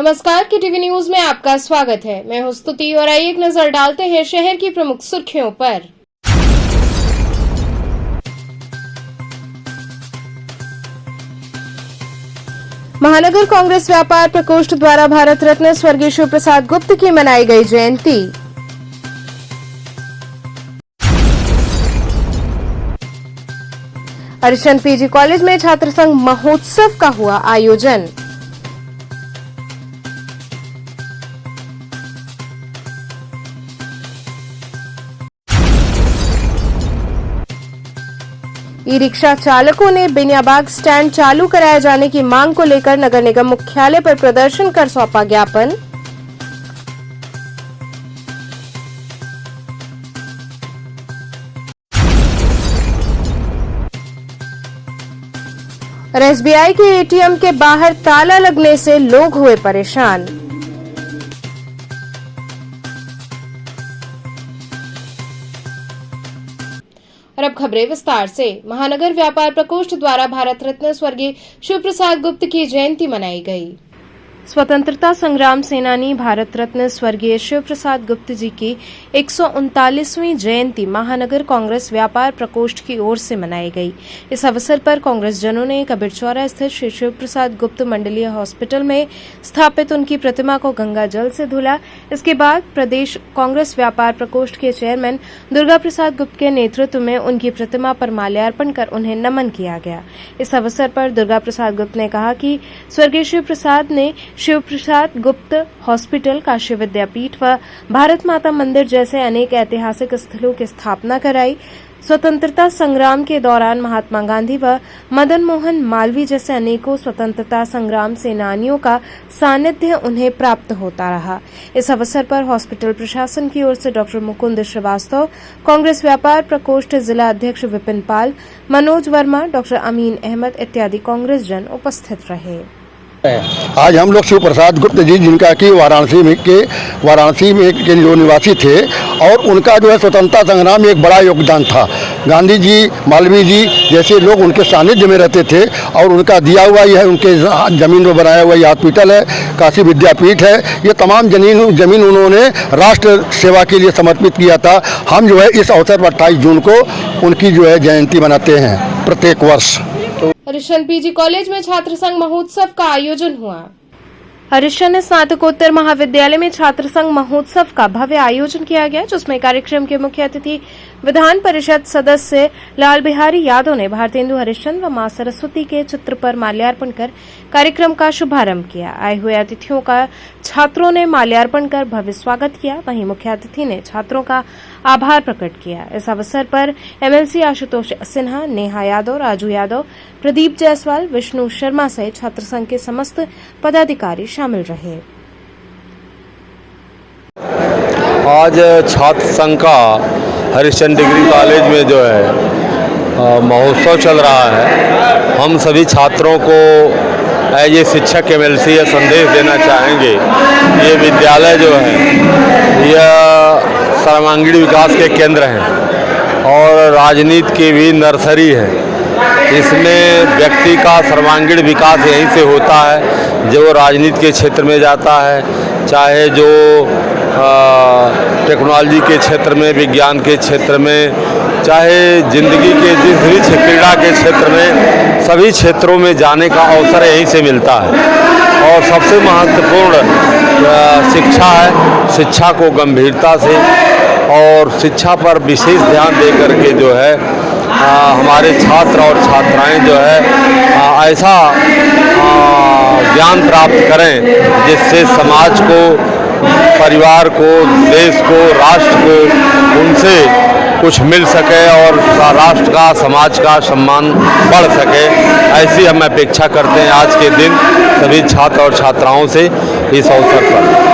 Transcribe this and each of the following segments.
नमस्कार की TV news में आपका स्वागत है। मैं हूं स्तुति और आइए एक नजर डालते हैं शहर की प्रमुख सुर्खियों पर। महानगर कांग्रेस व्यापार प्रकोष्ठ द्वारा भारत रत्न स्वर्गीय शिव प्रसाद गुप्त की मनाई गई जयंती। हरिश्चंद्र पीजी कॉलेज में छात्र संघ महोत्सव का हुआ आयोजन। ई रिक्शा चालकों ने बिनियाबाग स्टैंड चालू कराए जाने की मांग को लेकर नगर निगम मुख्यालय पर प्रदर्शन कर सौंपा ज्ञापन। और एसबीआई के एटीएम के बाहर ताला लगने से लोग हुए परेशान। और अब खबरें विस्तार से। महानगर व्यापार प्रकोष्ठ द्वारा भारत रत्न स्वर्गीय शिव प्रसाद गुप्त की जयंती मनाई गई। स्वतंत्रता संग्राम सेनानी भारत रत्न स्वर्गीय शिव प्रसाद गुप्त जी की 139वीं जयंती महानगर कांग्रेस व्यापार प्रकोष्ठ की ओर से मनाई गई। इस अवसर पर कांग्रेस जनों ने कबीर चौरा स्थित श्री शिव प्रसाद गुप्त मंडलीय हॉस्पिटल में स्थापित उनकी प्रतिमा को गंगा जल से धुला। इसके बाद प्रदेश कांग्रेस व्यापार प्रकोष्ठ के चेयरमैन दुर्गा प्रसाद गुप्त के नेतृत्व में उनकी प्रतिमा पर माल्यार्पण कर उन्हें नमन किया गया। इस अवसर पर दुर्गा प्रसाद गुप्त ने कहा कि स्वर्गीय शिव प्रसाद ने शिव प्रसाद गुप्त हॉस्पिटल, काशी विद्यापीठ व भारत माता मंदिर जैसे अनेक ऐतिहासिक स्थलों की स्थापना कराई। स्वतंत्रता संग्राम के दौरान महात्मा गांधी व मदन मोहन मालवीय जैसे अनेकों स्वतंत्रता संग्राम सेनानियों का सानिध्य उन्हें प्राप्त होता रहा। इस अवसर पर हॉस्पिटल प्रशासन की ओर से डॉक्टर मुकुंद श्रीवास्तव, कांग्रेस व्यापार प्रकोष्ठ जिला अध्यक्ष विपिन पाल, मनोज वर्मा, डॉक्टर अमीन अहमद इत्यादि कांग्रेस जन उपस्थित रहे। आज हम लोग शिव प्रसाद गुप्त जी, जिनका कि वाराणसी में के जो निवासी थे और उनका जो है स्वतंत्रता संग्राम में एक बड़ा योगदान था। गांधी जी, मालवीय जी जैसे लोग उनके सानिध्य में रहते थे और उनका दिया हुआ यह उनके जमीन में बनाया हुआ ये हॉस्पिटल है, काशी विद्यापीठ है, ये तमाम जमीन उन्होंने राष्ट्र सेवा के लिए समर्पित किया था। हम जो है इस अवसर पर 28 जून को उनकी जो है जयंती मनाते हैं प्रत्येक वर्ष। हरिश्चंद्र पीजी कॉलेज में छात्र संघ महोत्सव का आयोजन हुआ। हरिश्चंद्र स्नातकोत्तर महाविद्यालय में छात्र संघ महोत्सव का भव्य आयोजन किया गया, जिसमें कार्यक्रम के मुख्य अतिथि विधान परिषद सदस्य लाल बिहारी यादव ने भारतेंदु हरिश्चंद्र व मां सरस्वती के चित्र पर माल्यार्पण कर कार्यक्रम का शुभारंभ किया। आए हुए अतिथियों का छात्रों ने माल्यार्पण कर भव्य स्वागत किया। वहीं मुख्य अतिथि ने छात्रों का आभार प्रकट किया। इस अवसर पर एमएलसी आशुतोष सिन्हा, नेहा यादव, राजू यादव, प्रदीप जायसवाल, विष्णु शर्मा सहित छात्र संघ के समस्त पदाधिकारी शामिल रहे। आज छात्र संघ का हरिश्चंद्र डिग्री कॉलेज में जो है महोत्सव चल रहा है। हम सभी छात्रों को एज ए शिक्षक एमएलसी यह संदेश देना चाहेंगे, ये विद्यालय जो है यह सर्वांगीण विकास के केंद्र हैं और राजनीति की भी नर्सरी है। इसमें व्यक्ति का सर्वांगीण विकास यहीं से होता है, जो राजनीति के क्षेत्र में जाता है, चाहे जो टेक्नोलॉजी के क्षेत्र में, विज्ञान के क्षेत्र में, चाहे जिंदगी के जिस भी क्रीड़ा के क्षेत्र में, सभी क्षेत्रों में जाने का अवसर यहीं से मिलता है। और सबसे महत्वपूर्ण शिक्षा है। शिक्षा को गंभीरता से और शिक्षा पर विशेष ध्यान दे करके जो है हमारे छात्र और छात्राएं जो है ऐसा ज्ञान प्राप्त करें जिससे समाज को, परिवार को, देश को, राष्ट्र को उनसे कुछ मिल सके और राष्ट्र का, समाज का सम्मान बढ़ सके। ऐसी हम अपेक्षा करते हैं आज के दिन सभी छात्र और छात्राओं से इस अवसर पर।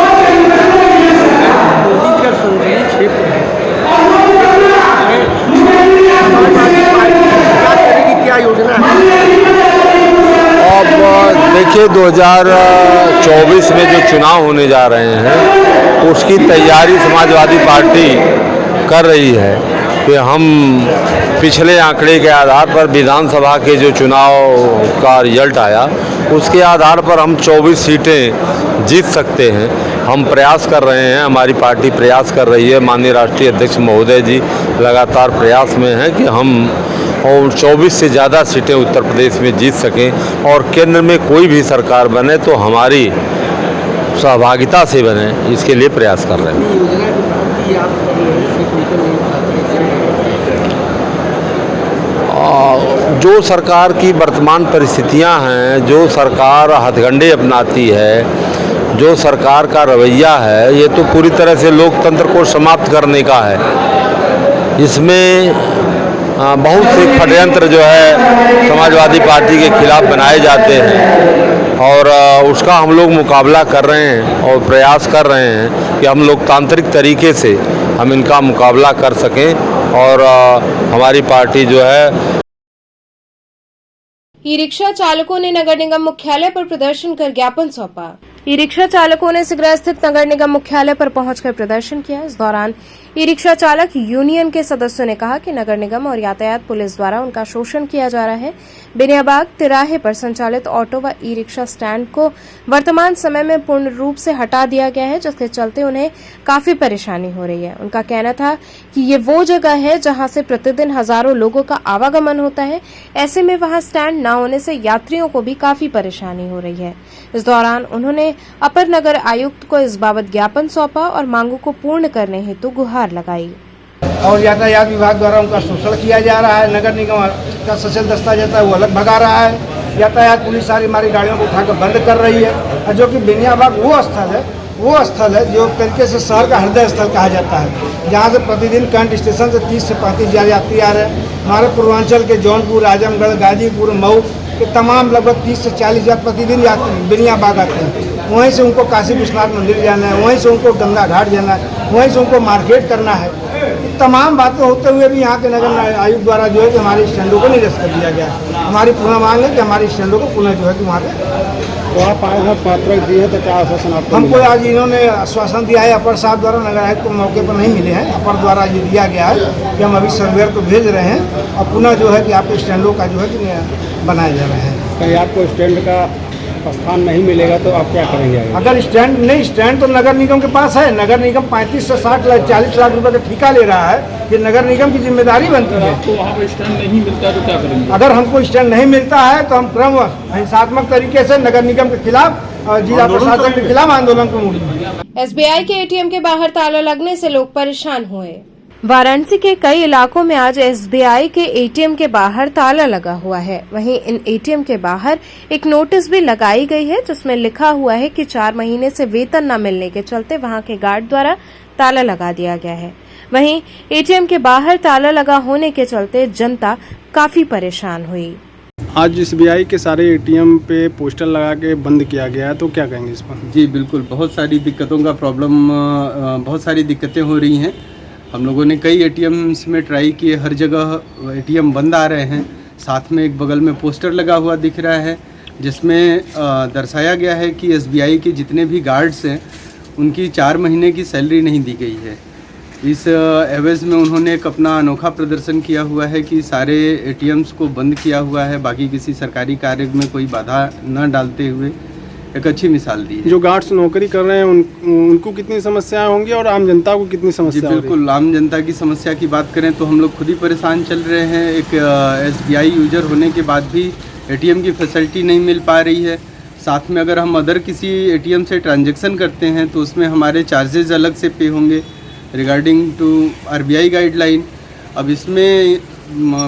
अब देखिए 2024 में जो चुनाव होने जा रहे हैं उसकी तैयारी समाजवादी पार्टी कर रही है कि हम पिछले आंकड़े के आधार पर विधानसभा के जो चुनाव का रिजल्ट आया उसके आधार पर हम 24 सीटें जीत सकते हैं। हम प्रयास कर रहे हैं, हमारी पार्टी प्रयास कर रही है, माननीय राष्ट्रीय अध्यक्ष महोदय जी लगातार प्रयास में हैं कि हम 24 से ज़्यादा सीटें उत्तर प्रदेश में जीत सकें और केंद्र में कोई भी सरकार बने तो हमारी सहभागिता से बने, इसके लिए प्रयास कर रहे हैं। जो सरकार की वर्तमान परिस्थितियां हैं, जो सरकार हथकंडे अपनाती है, जो सरकार का रवैया है, ये तो पूरी तरह से लोकतंत्र को समाप्त करने का है। इसमें बहुत से षड्यंत्र जो है समाजवादी पार्टी के खिलाफ बनाए जाते हैं और उसका हम लोग मुकाबला कर रहे हैं और प्रयास कर रहे हैं कि हम लोकतांत्रिक तरीके से हम इनका मुकाबला कर सकें और हमारी पार्टी जो है। ई रिक्शा चालकों ने नगर निगम मुख्यालय पर प्रदर्शन कर ज्ञापन सौंपा। ई रिक्शा चालकों ने सिगरा स्थित नगर निगम मुख्यालय पर पहुंचकर प्रदर्शन किया। इस दौरान ई रिक्शा चालक यूनियन के सदस्यों ने कहा कि नगर निगम और यातायात पुलिस द्वारा उनका शोषण किया जा रहा है। बिनियाबाग तिराहे पर संचालित ऑटो व ई रिक्शा स्टैंड को वर्तमान समय में पूर्ण रूप से हटा दिया गया है, जिसके चलते उन्हें काफी परेशानी हो रही है। उनका कहना था कि ये वो जगह है जहां से प्रतिदिन हजारों लोगों का आवागमन होता है। ऐसे में वहां स्टैंड न होने से यात्रियों को भी काफी परेशानी हो रही है। इस दौरान उन्होंने अपर नगर आयुक्त को इस बाबत ज्ञापन सौंपा और मांगों को पूर्ण करने हेतु गुहार लगाई। और यातायात विभाग द्वारा उनका शोषण किया जा रहा है। नगर निगम का सशल दस्ता जाता है वो अलग भगा रहा है। यातायात पुलिस सारी हमारी गाड़ियों को उठाकर बंद कर रही है। और जो कि बिनियाबाग वो स्थल है जो तरीके से शहर का हृदय स्थल कहा जाता है, जहाँ से प्रतिदिन कैंट स्टेशन से 30 से 35 यात्री आ रहे हैं। हमारे पूर्वांचल के जौनपुर, आजमगढ़, गाजीपुर, मऊ के तमाम लगभग 30 से 40 हज़ार प्रतिदिन यात्री बिनियाबाग आते हैं। वहीं से उनको काशी विश्वनाथ मंदिर जाना है, वहीं से उनको गंगा घाट जाना है, वहीं से उनको मार्केट करना है। तमाम बातें होते हुए भी यहाँ के नगर आयुक्त द्वारा जो है कि हमारे स्टैंडों को निरस्त कर दिया गया। हमारी पुनः मांग है कि हमारे स्टैंडों को पुनः जो है कि वहाँ पे आप आए हैं पात्र दिए हैं तो क्या आश्वासन आपको हमको आज इन्होंने आश्वासन दिया है। अपर साहब द्वारा नगर आयुक्त को मौके पर नहीं मिले हैं। अपर द्वारा ये दिया गया है कि हम अभी सर्वेयर को भेज रहे हैं और पुनः जो है कि आपके स्टैंडों का जो है कि बनाए जा रहे हैं। कहीं आपको स्टैंड का स्थान नहीं मिलेगा तो आप क्या करेंगे? अगर स्टैंड तो नगर निगम के पास है। नगर निगम 35 से 60 लाख 40 लाख रुपए का ठेका ले रहा है। ये नगर निगम की जिम्मेदारी बनती है। आपको वहाँ पर स्टैंड नहीं मिलता तो क्या करेंगे? अगर हमको स्टैंड नहीं मिलता है तो हम क्रमवश हिंसात्मक तरीके से नगर निगम के खिलाफ और जिला प्रशासन के खिलाफ आंदोलन को मोड़ेंगे। एसबीआई के एटीएम के बाहर ताला लगने से लोग परेशान हुए। वाराणसी के कई इलाकों में आज एसबीआई के एटीएम के बाहर ताला लगा हुआ है। वहीं इन एटीएम के बाहर एक नोटिस भी लगाई गई है जिसमें लिखा हुआ है कि 4 महीने से वेतन न मिलने के चलते वहां के गार्ड द्वारा ताला लगा दिया गया है। वहीं एटीएम के बाहर ताला लगा होने के चलते जनता काफी परेशान हुई। आज एसबीआई के सारे एटीएम पे पोस्टर लगा के बंद किया गया है, तो क्या कहेंगे इस पर? जी बिल्कुल, बहुत सारी दिक्कतों का बहुत सारी दिक्कतें हो रही हैं। हम लोगों ने कई एटीएम्स में ट्राई किए, हर जगह एटीएम बंद आ रहे हैं। साथ में एक बगल में पोस्टर लगा हुआ दिख रहा है जिसमें दर्शाया गया है कि एसबीआई के जितने भी गार्ड्स हैं उनकी 4 महीने की सैलरी नहीं दी गई है। इस एवज में उन्होंने एक अपना अनोखा प्रदर्शन किया हुआ है कि सारे एटीएम्स को बंद किया हुआ है, बाकी किसी सरकारी कार्य में कोई बाधा न डालते हुए एक अच्छी मिसाल दी है। जो गार्ड्स नौकरी कर रहे हैं उनको कितनी समस्याएं होंगी और आम जनता को कितनी समस्या? बिल्कुल, आम जनता की समस्या की बात करें तो हम लोग खुद ही परेशान चल रहे हैं। एक एसबीआई यूजर होने के बाद भी एटीएम की फैसिलिटी नहीं मिल पा रही है। साथ में अगर हम अदर किसी एटीएम से ट्रांजैक्शन करते हैं तो उसमें हमारे चार्जेज अलग से पे होंगे रिगार्डिंग टू आरबीआई गाइडलाइन। अब इसमें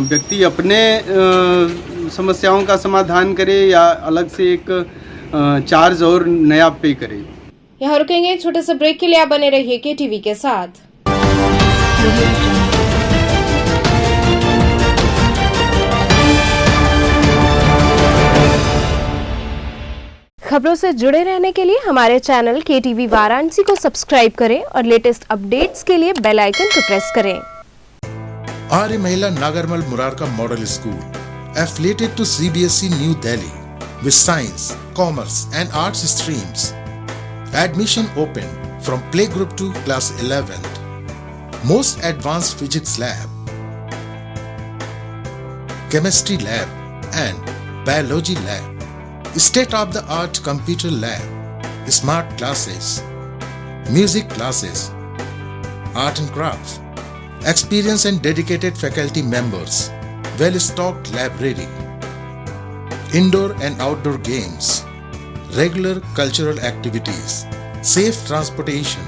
व्यक्ति अपने समस्याओं का समाधान करे या अलग से एक चार्ज और नया पे करे। यहाँ रुकेंगे एक छोटे से ब्रेक के लिए। आप बने रहिए केटीवी के साथ। खबरों से जुड़े रहने के लिए हमारे चैनल केटीवी वाराणसी को सब्सक्राइब करें और लेटेस्ट अपडेट्स के लिए बेल आइकन को प्रेस करें। Arya Mahila Nagarmal Murarka model school affiliated to CBSE new Delhi with science, commerce and arts streams. Admission open from playgroup to class 11th. Most advanced physics lab. chemistry lab, and biology lab, state-of-the-art computer lab, smart classes, music classes, art and crafts, experienced and dedicated faculty members, well-stocked library, indoor and outdoor games, regular cultural activities, safe transportation.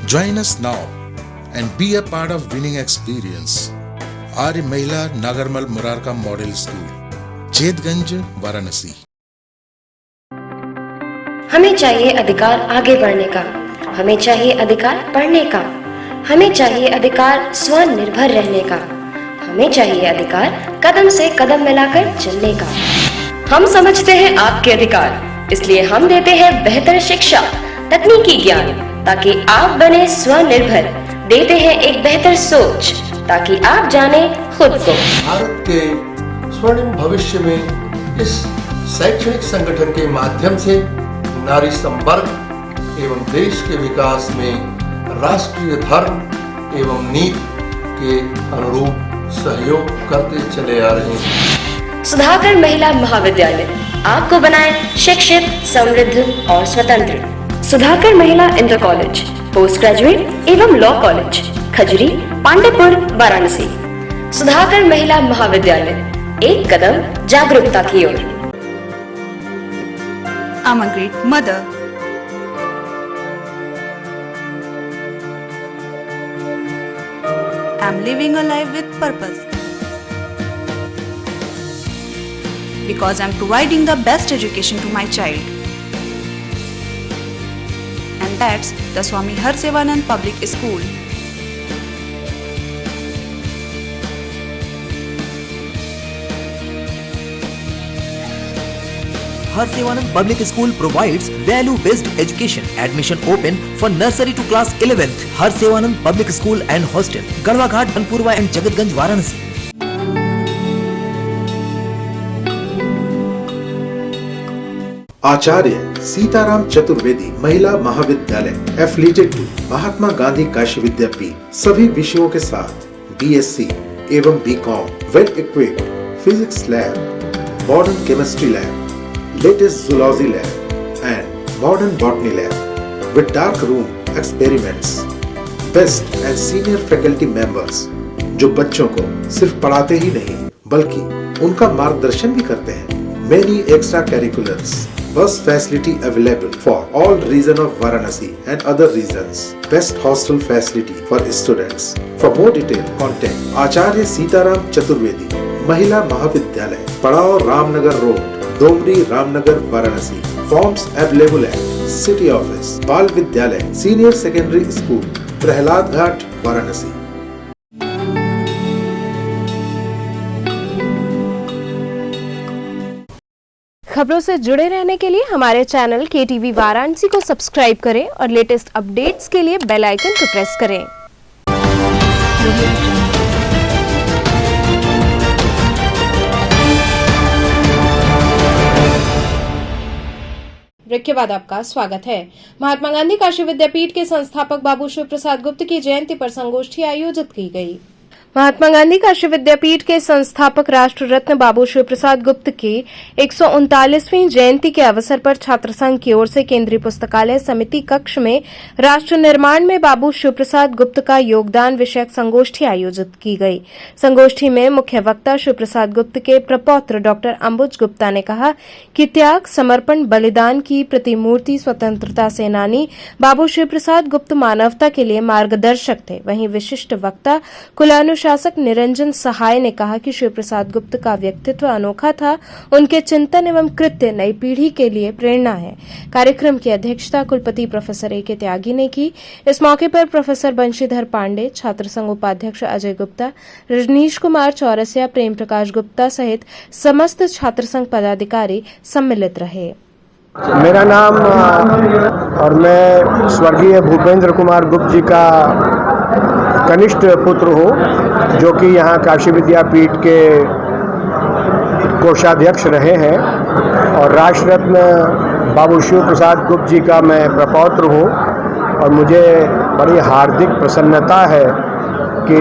Join us now and be a part of winning experience. Arya Mahila Nagarmal Murarka model school, Chetganj, Varanasi. हमें चाहिए अधिकार आगे बढ़ने का, हमें चाहिए अधिकार पढ़ने का, हमें चाहिए अधिकार स्वनिर्भर रहने का, हमें चाहिए अधिकार कदम से कदम मिलाकर चलने का। हम समझते हैं आपके अधिकार, इसलिए हम देते हैं बेहतर शिक्षा, तकनीकी ज्ञान, ताकि आप बने स्वनिर्भर। देते हैं एक बेहतर सोच, ताकि आप जाने खुद को। भारत के स्वर्णिम भविष्य में इस शैक्षणिक संगठन के माध्यम से नारी संवर्ग एवं देश के विकास में राष्ट्रीय धर्म एवं नीति के अनुरूप सहयोग करते चले आ रहे हैं। सुधाकर महिला महाविद्यालय आपको बनाए शिक्षित, समृद्ध और स्वतंत्र। सुधाकर महिला इंटर कॉलेज, पोस्ट ग्रेजुएट एवं लॉ कॉलेज, खजरी, पांडेपुर, वाराणसी। सुधाकर महिला महाविद्यालय, एक कदम जागरूकता की ओर। I'm a great mother. I'm living a life with purpose. Because I'm providing the best education to my child. And that's the Swami Harsevanand Public School. Harsevanand Public School provides value-based education. Admission open for nursery to class 11th. Harsevanand Public School and Hostel, Garwa Ghat, Banpurwa and Jagatganj, Varanasi. Acharya Sitaram Chaturvedi Mahila Mahavidyalaya affiliated to Mahatma Gandhi Kashi Vidyapith, सभी विषयों के साथ BSc एवं BCom, well equipped physics lab, modern chemistry lab, latest zoology lab and modern botany lab with dark room experiments, best and senior faculty members जो बच्चों को सिर्फ पढ़ाते ही नहीं बल्कि उनका मार्गदर्शन भी करते हैं। Many extracurriculars, bus facility available for all region of Varanasi and other regions. Best hostel facility for students. For more detail, contact Acharya Sitaram Chaturvedi, Mahila Mahavidyalaya, Padao Ramnagar Road, Domri Ramnagar, Varanasi. Forms available at City Office, Bal Vidyalaya, Senior Secondary School, Prahalad Ghat, Varanasi. खबरों से जुड़े रहने के लिए हमारे channel KTV Varanasi को subscribe करें और लेटेस्ट अपडेट्स के लिए बेल आइकन को प्रेस करें। ब्रेक के बाद आपका स्वागत है। महात्मा गांधी काशी विद्यापीठ के संस्थापक बाबू शिव प्रसाद गुप्त की जयंती पर संगोष्ठी आयोजित की गई। महात्मा गांधी काशी विद्यापीठ के संस्थापक राष्ट्र रत्न बाबू शिव प्रसाद गुप्त की 139वीं जयंती के अवसर पर छात्र संघ की ओर से केंद्रीय पुस्तकालय समिति कक्ष में राष्ट्र निर्माण में बाबू शिव प्रसाद गुप्त का योगदान विषयक संगोष्ठी आयोजित की गई। संगोष्ठी में मुख्य वक्ता शिव प्रसाद गुप्त के प्रपौत्र डॉक्टर अंबुज गुप्ता ने कहा कि त्याग, समर्पण, बलिदान की प्रतिमूर्ति स्वतंत्रता सेनानी बाबू शिव प्रसाद गुप्त मानवता के लिए मार्गदर्शक थे। वहीं विशिष्ट वक्ता कुलानुशासक निरंजन सहाय ने कहा कि शिव प्रसाद गुप्त का व्यक्तित्व अनोखा था। उनके चिंतन एवं कृत्य नई पीढ़ी के लिए प्रेरणा है। कार्यक्रम की अध्यक्षता कुलपति प्रोफेसर A.K. त्यागी ने की। इस मौके पर प्रोफेसर बंशीधर पांडे, छात्र संघ उपाध्यक्ष अजय गुप्ता, रजनीश कुमार चौरसिया, प्रेम प्रकाश गुप्ता सहित समस्त छात्र संघ पदाधिकारी सम्मिलित रहे। मेरा नाम और मैं स्वर्गीय भूपेंद्र कुमार गुप्त जी का कनिष्ठ पुत्र हूँ, जो कि यहाँ काशी विद्यापीठ के कोषाध्यक्ष रहे हैं, और राष्ट्र रत्न बाबू शिव प्रसाद गुप्त जी का मैं प्रपौत्र हूँ। और मुझे बड़ी हार्दिक प्रसन्नता है कि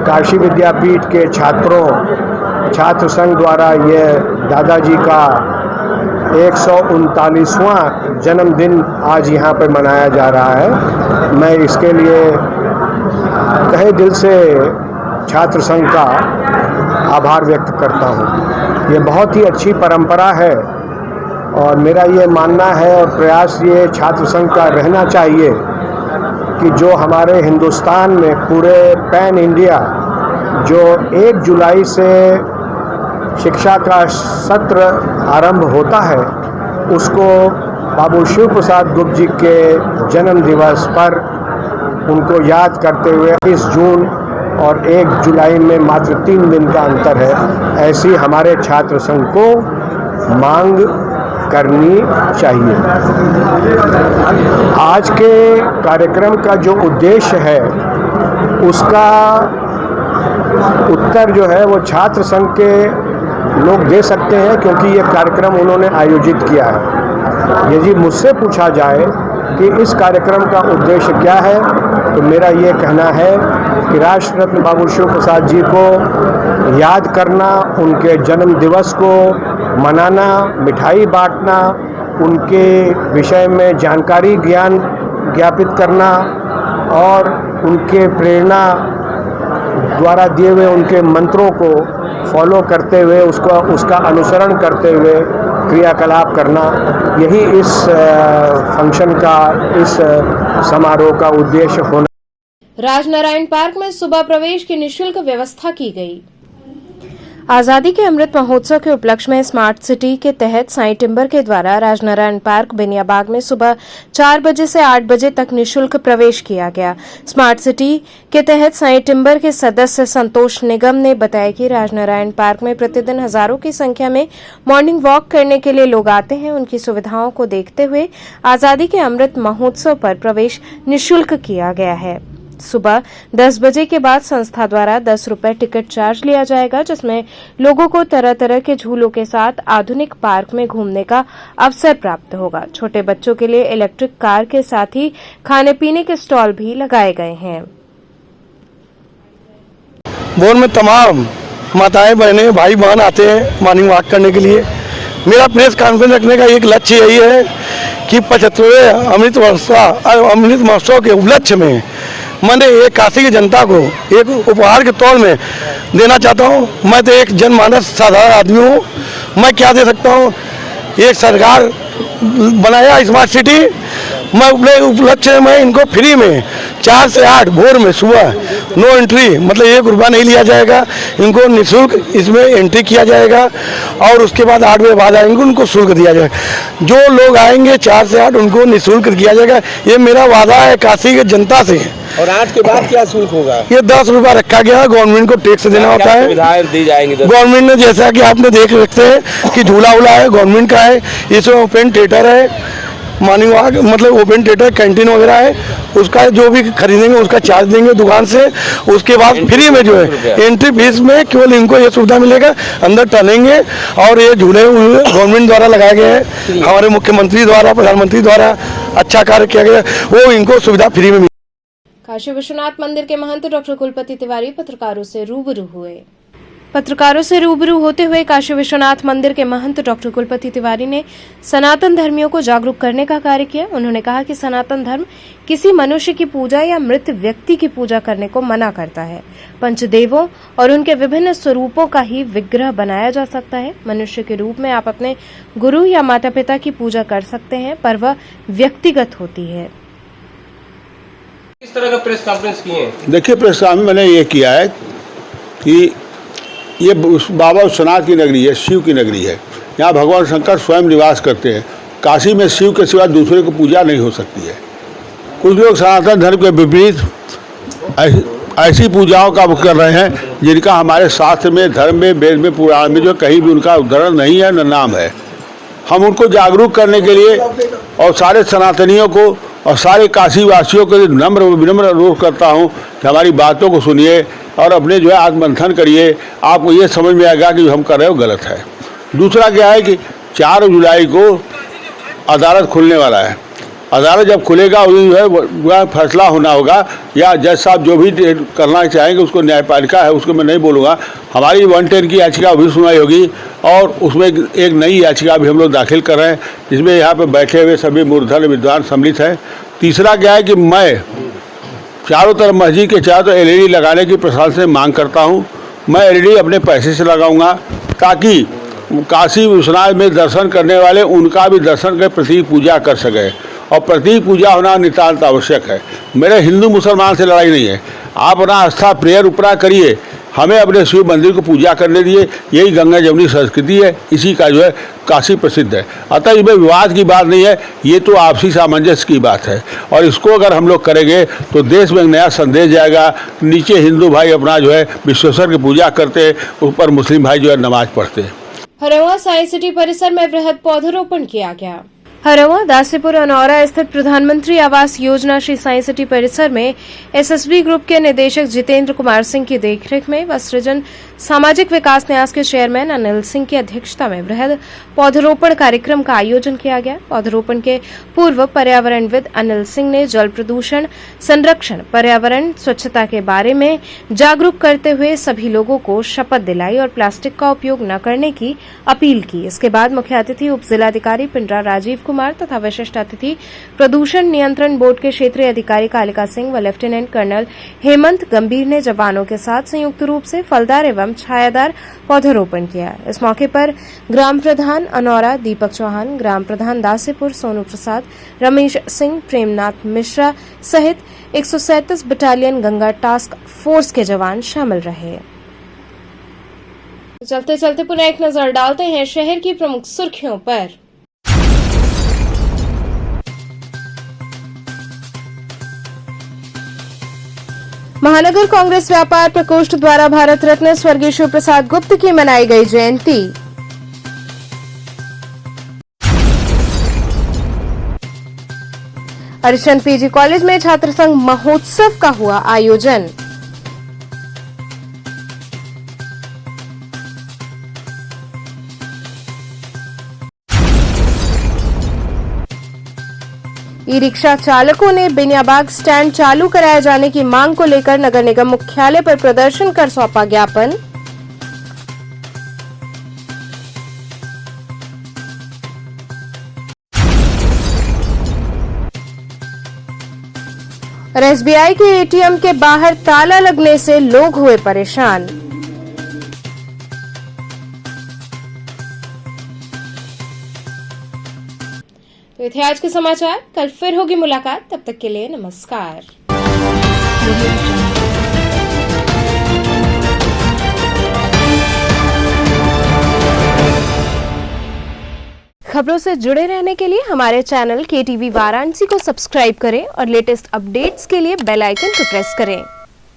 काशी विद्यापीठ के छात्र संघ द्वारा ये दादाजी का 139वां जन्मदिन आज यहाँ पर मनाया जा रहा है। मैं इसके लिए तहे दिल से छात्र संघ का आभार व्यक्त करता हूँ। ये बहुत ही अच्छी परंपरा है और मेरा ये मानना है और प्रयास ये छात्र संघ का रहना चाहिए कि जो हमारे हिंदुस्तान में पूरे पैन इंडिया जो 1 जुलाई से शिक्षा का सत्र आरंभ होता है उसको बाबू शिव प्रसाद गुप्त जी के जन्म दिवस पर उनको याद करते हुए 20 जून और 1 जुलाई में मात्र 3 दिन का अंतर है, ऐसी हमारे छात्र संघ को मांग करनी चाहिए। आज के कार्यक्रम का जो उद्देश्य है उसका उत्तर जो है वो छात्र संघ के लोग दे सकते हैं, क्योंकि ये कार्यक्रम उन्होंने आयोजित किया है। यदि मुझसे पूछा जाए कि इस कार्यक्रम का उद्देश्य क्या है, तो मेरा ये कहना है कि राष्ट्र रत्न बाबू शिव प्रसाद जी को याद करना, उनके जन्म दिवस को मनाना, मिठाई बांटना, उनके विषय में जानकारी ज्ञान ज्ञापित करना और उनके प्रेरणा द्वारा दिए हुए उनके मंत्रों को फॉलो करते हुए उसका अनुसरण करते हुए क्रियाकलाप करना, यही इस फंक्शन का, इस समारोह का उद्देश्य होना। राजनारायण पार्क में सुबह प्रवेश की निःशुल्क व्यवस्था की गई। आजादी के अमृत महोत्सव के उपलक्ष्य में स्मार्ट सिटी के तहत साई टिम्बर के द्वारा राजनारायण पार्क बेनियाबाग में सुबह 4 बजे से 8 बजे तक निःशुल्क प्रवेश किया गया। स्मार्ट सिटी के तहत साई टिम्बर के सदस्य संतोष निगम ने बताया कि राजनारायण पार्क में प्रतिदिन हजारों की संख्या में मॉर्निंग वॉक करने के लिए लोग आते हैं। उनकी सुविधाओं को देखते हुए आजादी के अमृत महोत्सव पर प्रवेश निःशुल्क किया गया है। सुबह 10 बजे के बाद संस्था द्वारा 10 रुपए टिकट चार्ज लिया जाएगा, जिसमें लोगों को तरह तरह के झूलों के साथ आधुनिक पार्क में घूमने का अवसर प्राप्त होगा। छोटे बच्चों के लिए इलेक्ट्रिक कार के साथ ही खाने पीने के स्टॉल भी लगाए गए हैं। बोर में तमाम माताएं बहनें भाई बहन आते हैं मॉर्निंग वॉक करने के लिए। मेरा प्रेस कॉन्फ्रेंस रखने का एक लक्ष्य यही है कि 75वें अमृत महोत्सव के उपलक्ष्य में मैंने एक काशी की जनता को एक उपहार के तौर में देना चाहता हूं। मैं तो एक जनमानस साधारण आदमी हूं, मैं क्या दे सकता हूं। एक सरकार बनाया स्मार्ट सिटी, मैं अपने उपलक्ष्य में इनको फ्री में 4 से 8 भोर में सुबह नो एंट्री, मतलब 1 रुपया नहीं लिया जाएगा, इनको निःशुल्क इसमें एंट्री किया जाएगा और उसके बाद 8 बजे बाद आएंगे उनको शुल्क दिया जाएगा। जो लोग आएंगे 4 से 8 उनको निःशुल्क किया जाएगा। ये मेरा वादा है काशी की जनता से। और 8 के बाद क्या शुल्क होगा? ये 10 रुपया रखा गया है, गवर्नमेंट को टैक्स देना होता है। सुविधाएं दी जाएंगी गवर्नमेंट ने, जैसा कि आपने देख रखते हैं कि झूला उला है गवर्नमेंट का है, इसमें ओपन थिएटर है, मॉर्निंग वॉक मतलब ओपन थिएटर, कैंटीन वगैरह है, उसका जो भी खरीदेंगे उसका चार्ज देंगे दुकान से। उसके बाद फ्री में जो है एंट्री फीस में केवल इनको ये सुविधा मिलेगा, अंदर टहलेंगे। और ये झूले गवर्नमेंट द्वारा लगाए गए हैं, हमारे मुख्यमंत्री द्वारा, प्रधानमंत्री द्वारा अच्छा कार्य किया गया, वो इनको सुविधा फ्री में। काशी विश्वनाथ मंदिर के महंत डॉक्टर कुलपति तिवारी पत्रकारों से रूबरू हुए। पत्रकारों से रूबरू होते हुए काशी विश्वनाथ मंदिर के महंत डॉक्टर कुलपति तिवारी ने सनातन धर्मियों को जागरूक करने का कार्य किया। उन्होंने कहा कि सनातन धर्म किसी मनुष्य की पूजा या मृत व्यक्ति की पूजा करने को मना करता है। पंचदेवों और उनके विभिन्न स्वरूपों का ही विग्रह बनाया जा सकता है। मनुष्य के रूप में आप अपने गुरु या माता पिता की पूजा कर सकते हैं, पर वह व्यक्तिगत होती है। किस तरह का प्रेस कॉन्फ्रेंस किए? देखिए, प्रेस कॉन्फ्रेंस मैंने ये किया है कि ये बाबा विश्वनाथ की नगरी है, शिव की नगरी है। यहाँ भगवान शंकर स्वयं निवास करते हैं। काशी में शिव के सिवा दूसरे को पूजा नहीं हो सकती है। कुछ लोग सनातन धर्म के विपरीत ऐसी पूजाओं का कर रहे हैं जिनका हमारे शास्त्र में, धर्म में, वेद में, पुराण में जो कहीं भी उनका उदाहरण नहीं है, न नाम है। हम उनको जागरूक करने के लिए और सारे सनातनियों को और सारे काशी वासियों को विनम्र अनुरोध करता हूँ कि हमारी बातों को सुनिए और अपने जो है आत्ममंथन करिए। आपको ये समझ में आएगा कि जो हम कर रहे हो गलत है। दूसरा क्या है कि 4 जुलाई को अदालत खुलने वाला है। अदालत जब खुलेगा उस दिन जो है वह फैसला होना होगा, या जज साहब जो भी करना चाहेंगे उसको न्यायपालिका है उसको मैं नहीं बोलूँगा। हमारी 110 की याचिका भी सुनवाई होगी और उसमें एक नई याचिका भी हम लोग दाखिल कर रहे हैं, जिसमें यहाँ पे बैठे हुए सभी मूर्धन्य विद्वान सम्मिलित हैं। तीसरा क्या है कि मैं चारों तरफ मस्जिद के चारों तरफ LED लगाने की प्रशासन से मांग करता हूँ। मैं LED अपने पैसे से लगाऊंगा ताकि काशी विश्वनाथ में दर्शन करने वाले उनका भी दर्शन कर प्रतीक पूजा कर सके, और प्रतीक पूजा होना नितांत आवश्यक है। मेरे हिंदू मुसलमान से लड़ाई नहीं है, आप अपना आस्था प्रेयर उपरा करिए, हमें अपने शिव मंदिर को पूजा करने दिए। यही गंगा जमुनी संस्कृति है, इसी का जो है काशी प्रसिद्ध है। अतः इसमें विवाद की बात नहीं है, ये तो आपसी सामंजस्य की बात है, और इसको अगर हम लोग करेंगे तो देश में एक नया संदेश जाएगा। नीचे हिंदू भाई अपना जो है विश्वेश्वर की पूजा करते, ऊपर मुस्लिम भाई जो है नमाज पढ़ते। हरवा साइंस सिटी परिसर में वृहद पौधरोपण किया गया। हरवा दासीपुर अनौरा स्थित प्रधानमंत्री आवास योजना श्री साइंस सिटी परिसर में SSB ग्रुप के निदेशक जितेंद्र कुमार सिंह की देखरेख में व सृजन सामाजिक विकास न्यास के चेयरमैन अनिल सिंह की अध्यक्षता में वृहद पौधरोपण कार्यक्रम का आयोजन किया गया। पौधरोपण के पूर्व पर्यावरणविद अनिल सिंह ने जल प्रदूषण संरक्षण, पर्यावरण स्वच्छता के बारे में जागरूक करते हुए सभी लोगों को शपथ दिलाई और प्लास्टिक का उपयोग न करने की अपील की। इसके बाद मुख्य अतिथि उप जिलाधिकारी पिंडरा राजीव कुमार तथा विशिष्ट अतिथि प्रदूषण नियंत्रण बोर्ड के क्षेत्रीय अधिकारी कालिका सिंह व लेफ्टिनेंट कर्नल हेमंत गंभीर ने जवानों के साथ संयुक्त रूप से फलदार एवं छायादार पौधरोपण किया। इस मौके पर ग्राम प्रधान अनौरा दीपक चौहान, ग्राम प्रधान दासीपुर सोनू प्रसाद, रमेश सिंह, प्रेमनाथ मिश्रा सहित 137 बटालियन गंगा टास्क फोर्स के जवान शामिल रहे। चलते चलते पुनः एक नजर डालते हैं शहर की प्रमुख सुर्खियों पर। महानगर कांग्रेस व्यापार प्रकोष्ठ द्वारा भारत रत्न स्वर्गीय शिव प्रसाद गुप्त की मनाई गई जयंती। हरिश्चंद्र PG कॉलेज में छात्र संघ महोत्सव का हुआ आयोजन। ई-रिक्शा चालकों ने बिनियाबाग स्टैंड चालू कराए जाने की मांग को लेकर नगर निगम मुख्यालय पर प्रदर्शन कर सौंपा ज्ञापन। और SBI के ATM के बाहर ताला लगने से लोग हुए परेशान। तो ये थे आज के समाचार, कल फिर होगी मुलाकात, तब तक के लिए नमस्कार। खबरों से जुड़े रहने के लिए हमारे चैनल KTV वाराणसी को सब्सक्राइब करें और लेटेस्ट अपडेट्स के लिए बेल आइकन को प्रेस करें।